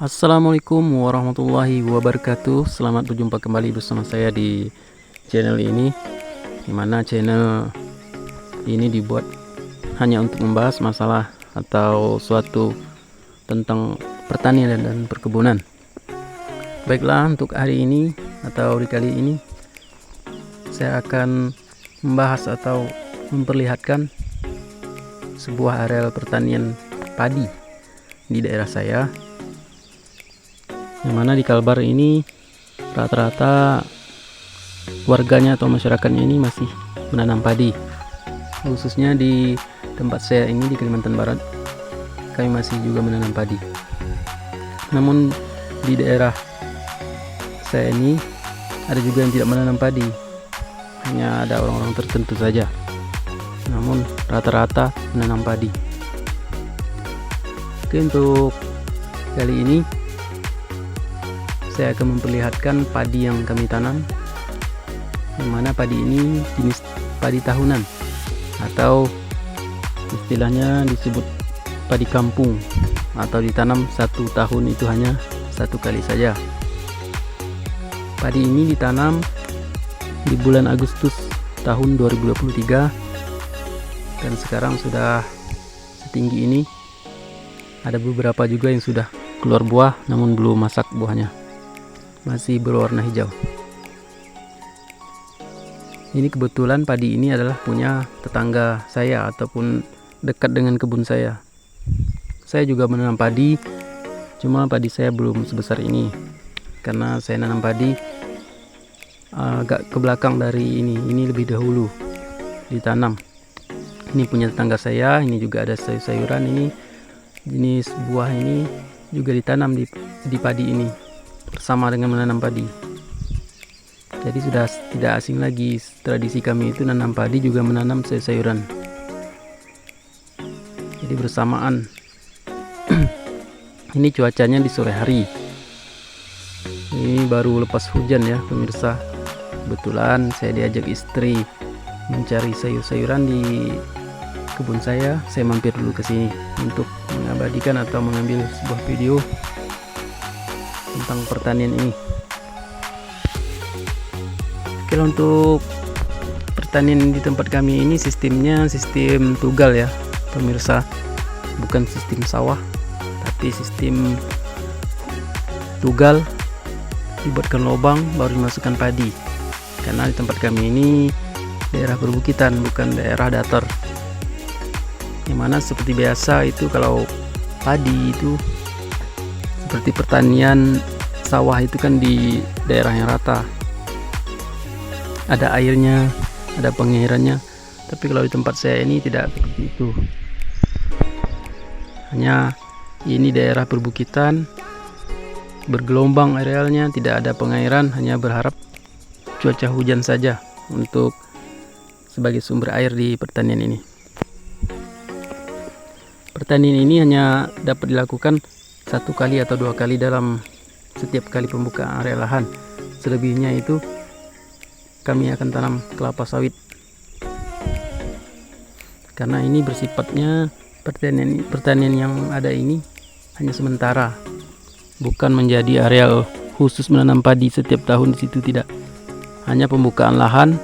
Assalamualaikum warahmatullahi wabarakatuh. Selamat berjumpa kembali bersama saya di channel ini, dimana channel ini dibuat hanya untuk membahas masalah atau suatu tentang pertanian dan perkebunan. Baiklah, untuk hari ini atau di kali ini saya akan membahas atau memperlihatkan sebuah areal pertanian padi di daerah saya, yang mana di Kalbar ini rata-rata warganya atau masyarakatnya ini masih menanam padi. Khususnya di tempat saya ini di Kalimantan Barat, kami masih juga menanam padi. Namun di daerah saya ini ada juga yang tidak menanam padi, hanya ada orang-orang tertentu saja. Namun rata-rata menanam padi. Oke, untuk kali ini saya akan memperlihatkan padi yang kami tanam, yang mana padi ini jenis padi tahunan atau istilahnya disebut padi kampung, atau ditanam satu tahun itu hanya satu kali saja. Padi ini ditanam di bulan Agustus tahun 2023 dan sekarang sudah setinggi ini. Ada beberapa juga yang sudah keluar buah namun belum masak buahnya, masih berwarna hijau. Ini kebetulan padi ini adalah punya tetangga saya ataupun dekat dengan kebun saya. Saya juga menanam padi, cuma padi saya belum sebesar ini karena saya nanam padi agak ke belakang dari ini lebih dahulu ditanam. Ini punya tetangga saya, ini juga ada sayur-sayuran, ini jenis buah ini juga ditanam di padi ini bersama dengan menanam padi. Jadi sudah tidak asing lagi tradisi kami itu nanam padi juga menanam sayur-sayuran. Jadi bersamaan. Ini cuacanya di sore hari. Ini baru lepas hujan ya pemirsa. Kebetulan saya diajak istri mencari sayur-sayuran di kebun saya. Saya mampir dulu ke sini untuk mengabadikan atau mengambil sebuah video tentang pertanian ini. Oke, untuk pertanian di tempat kami ini sistemnya sistem tugal ya pemirsa, bukan sistem sawah tapi sistem tugal. Dibuatkan lubang baru dimasukkan padi, karena di tempat kami ini daerah perbukitan bukan daerah datar, yang mana seperti biasa itu kalau padi itu seperti pertanian sawah itu kan di daerah yang rata, ada airnya, ada pengairannya. Tapi kalau di tempat saya ini tidak seperti itu, hanya ini daerah perbukitan, bergelombang arealnya, tidak ada pengairan, hanya berharap cuaca hujan saja untuk sebagai sumber air di pertanian ini. Pertanian ini hanya dapat dilakukan satu kali atau dua kali dalam setiap kali pembukaan area lahan. Selebihnya itu kami akan tanam kelapa sawit, karena ini bersifatnya pertanian yang ada ini hanya sementara, bukan menjadi areal khusus menanam padi setiap tahun. Di situ tidak, hanya pembukaan lahan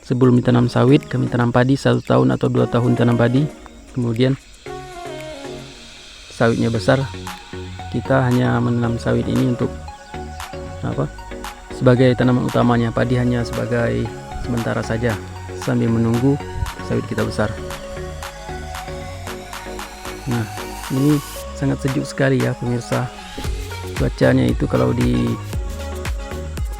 sebelum ditanam sawit. Kami tanam padi 1 tahun atau 2 tahun tanam padi, kemudian sawitnya besar, kita hanya menanam sawit ini untuk sebagai tanaman utamanya. Padi hanya sebagai sementara saja sambil menunggu sawit kita besar. Nah, ini sangat sejuk sekali ya pemirsa. Cuacanya itu kalau di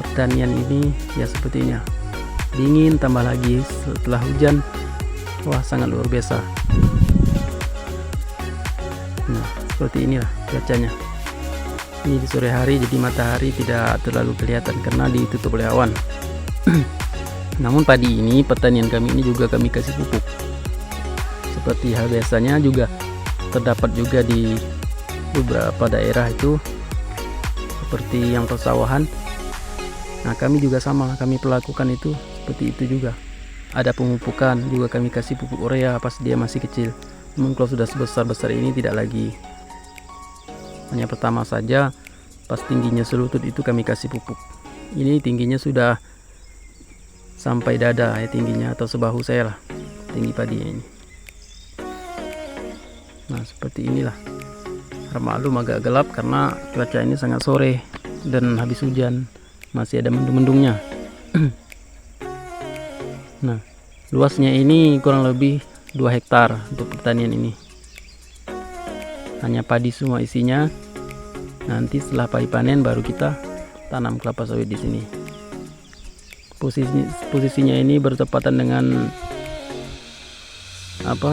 pertanian ini ya seperti ini, dingin tambah lagi setelah hujan, wah sangat luar biasa. Nah, seperti inilah cuacanya. Ini di sore hari, jadi matahari tidak terlalu kelihatan karena ditutup oleh awan. Namun padi ini, pertanian kami ini juga kami kasih pupuk. Seperti hal biasanya juga terdapat juga di beberapa daerah itu seperti yang persawahan. Nah, kami juga sama, kami pelakukan itu seperti itu juga. Ada pemupukan juga, kami kasih pupuk urea pas dia masih kecil. Namun kalau sudah sebesar-besar ini tidak lagi. Hanya pertama saja pas tingginya selutut itu kami kasih pupuk. Ini tingginya sudah sampai dada ya, tingginya atau sebahu saya lah tinggi padinya ini. Nah seperti inilah. Maklum agak gelap karena cuaca ini sangat sore dan habis hujan, masih ada mendung-mendungnya. Nah luasnya ini kurang lebih 2 hektar untuk pertanian ini. Hanya padi semua isinya. Nanti setelah padi panen baru kita tanam kelapa sawit di sini. Posisinya ini bertepatan dengan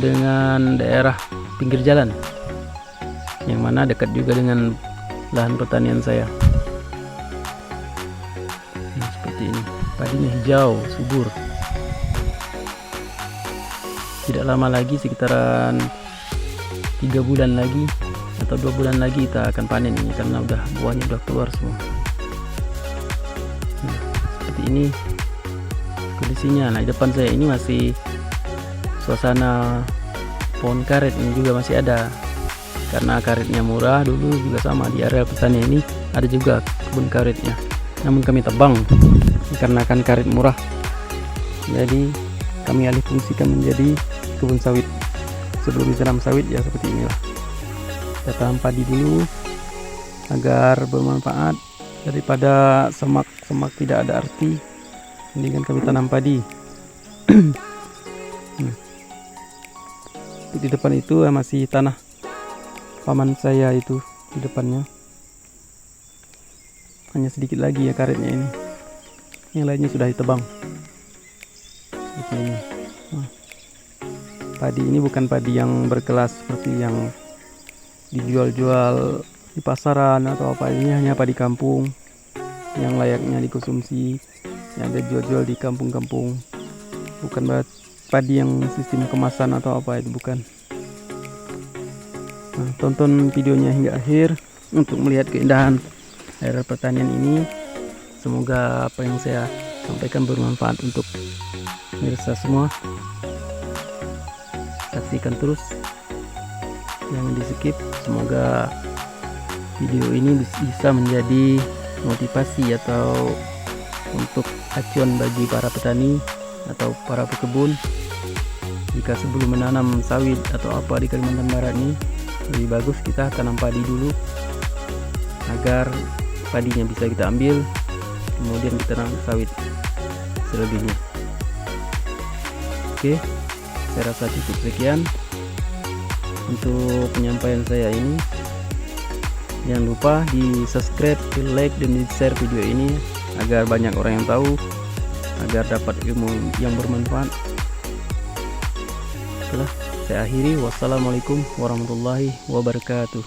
dengan daerah pinggir jalan, yang mana dekat juga dengan lahan pertanian saya. Nah, seperti ini, padinya hijau, subur. Tidak lama lagi, sekitaran 3 bulan lagi atau 2 bulan lagi kita akan panen ini, karena buahnya udah keluar semua. Nah, seperti ini kondisinya. Nah di depan saya ini masih suasana pohon karet ini juga masih ada, karena karetnya murah. Dulu juga sama di area pertanian ini ada juga kebun karetnya, namun kami tebang karena kan karet murah, jadi kami alih fungsikan menjadi kebun sawit. Sebelum ditanam sawit ya seperti inilah. Kita tanam padi dulu agar bermanfaat, daripada semak tidak ada arti, mendingan kami tanam padi. Di depan itu masih tanah paman saya itu di depannya. Hanya sedikit lagi ya karetnya ini. Yang lainnya sudah ditebang. Seperti ini. Nah, padi ini bukan padi yang berkelas seperti yang dijual-jual di pasaran atau apa. Ini hanya padi kampung yang layaknya dikonsumsi, yang ada jual-jual di kampung-kampung. Bukan padi yang sistem kemasan atau apa, itu bukan. Nah, tonton videonya hingga akhir untuk melihat keindahan daerah pertanian ini. Semoga apa yang saya sampaikan bermanfaat untuk pemirsa semua. Saksikan terus, jangan di skip. Semoga video ini bisa menjadi motivasi atau untuk acuan bagi para petani atau para pekebun. Jika sebelum menanam sawit atau apa di Kalimantan Barat ini, lebih bagus kita tanam padi dulu agar padinya bisa kita ambil, kemudian kita tanam sawit selebihnya. Oke, saya rasa cukup sekian untuk penyampaian saya ini. Jangan lupa di subscribe, di like, dan di share video ini agar banyak orang yang tahu, agar dapat ilmu yang bermanfaat. Setelah saya akhiri, wassalamualaikum warahmatullahi wabarakatuh.